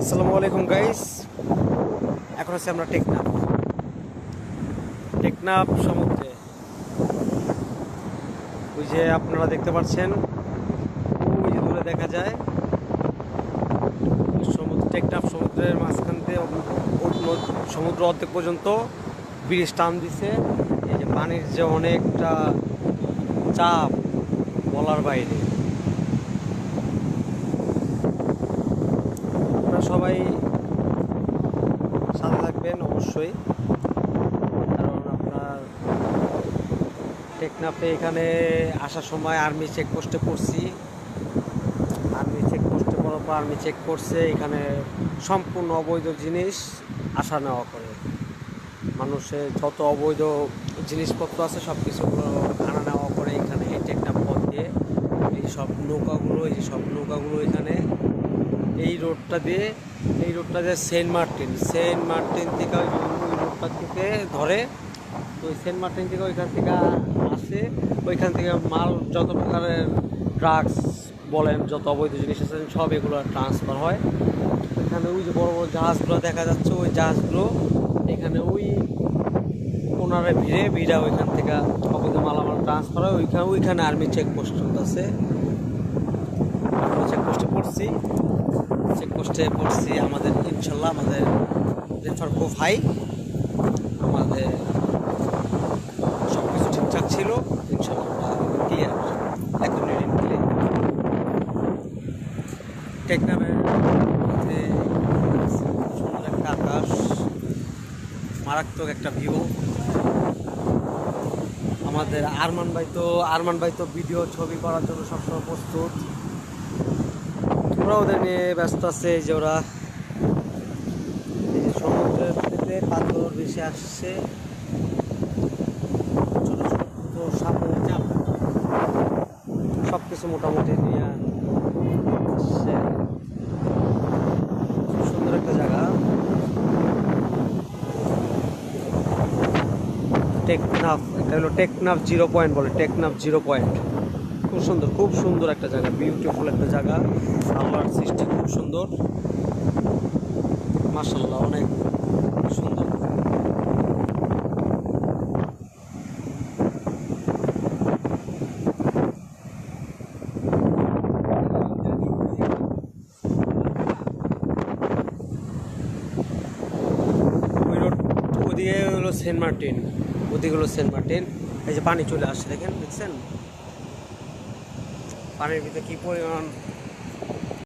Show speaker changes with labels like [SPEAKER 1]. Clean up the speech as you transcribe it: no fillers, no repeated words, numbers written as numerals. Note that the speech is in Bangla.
[SPEAKER 1] আসসালামু আলাইকুম গাইস। এখন আছি আমরা টেকনাফ সমুদ্রে। ওই যে আপনারা দেখতে পাচ্ছেন, ওই যে দূরে দেখা যায় টেকনাফ সমুদ্রের মাঝখান দিয়ে সমুদ্র অর্ধেক পর্যন্ত ব্রিজ টান দিছে। এই যে পানির যে অনেকটা চাপ বলার বাইরে। আপনারা সবাই সাথে থাকবেন অবশ্যই, কারণ আপনার টেকনাফে এখানে আসার সময় আর্মি চেকপোস্টে পড়ছি। আর্মি চেকপোস্টে পড়ার পর আর্মি চেক করছে এখানে সম্পূর্ণ অবৈধ জিনিস আসা নেওয়া করে। মানুষের যত অবৈধ জিনিসপত্র আছে সব কিছুগুলো আনা নেওয়া করে এখানে এই টেকনাফ পথ দিয়ে। এই সব নৌকাগুলো এখানে এই রোডটা দিয়ে সেন্ট মার্টিন থেকে ওই রোডটা থেকে ধরে। তো ওই সেন্ট মার্টিন থেকে ওইখান থেকে আসে, ওইখান থেকে মাল যত প্রকারের ড্রাগস বলেন, যত অবৈধ জিনিস আছে সব এগুলো ট্রান্সফার হয়। এখানে ওই যে বড় বড় জাহাজগুলো দেখা যাচ্ছে, ওই জাহাজগুলো এখানে ওই ওনারা ভিড়ে ওইখান থেকে অবৈধ মালামাল ট্রান্সফার হয়। ওইখানে আর্মি চেকপোস্ট আছে। আমরা চেকপোস্টে পড়ছি আমাদের ইনশাল্লাহ আমাদের রেফার খুব হাই, আমাদের সব কিছু ঠিকঠাক ছিল। ইনশাল্লাহ আমরা ক্লিয়ার, একদম ক্লিয়ার। টেকনাফের মধ্যে সুন্দর একটা আকাশ, মারাত্মক একটা ভিউ। আমাদের আরমান ভাই তো ভিডিও ছবি করার জন্য সবসময় প্রস্তুত। ওরা ওদের নিয়ে ব্যস্ত আছে। এই যে ওরা সমুদ্রের থেকে পাথর ভেসে আসছে, ছোট ছোট সাপের চাপ সব কিছু মোটামুটি নিয়ে আসছে। সুন্দর একটা জায়গা টেকনাফ। এটা হলো টেকনাফ 0 পয়েন্ট বলে, টেকনাফ 0 পয়েন্ট। খুব সুন্দর একটা জায়গা, বিউটিফুল একটা জায়গা। আল্লাহর সৃষ্টি খুব সুন্দর, মাশাআল্লাহ, অনেক সুন্দর। ওই রোড ওদিকে হলো সেন্ট মার্টিন। এই যে পানি চলে আসছে, দেখছেন পানির ভিতরে কি পরিমাণ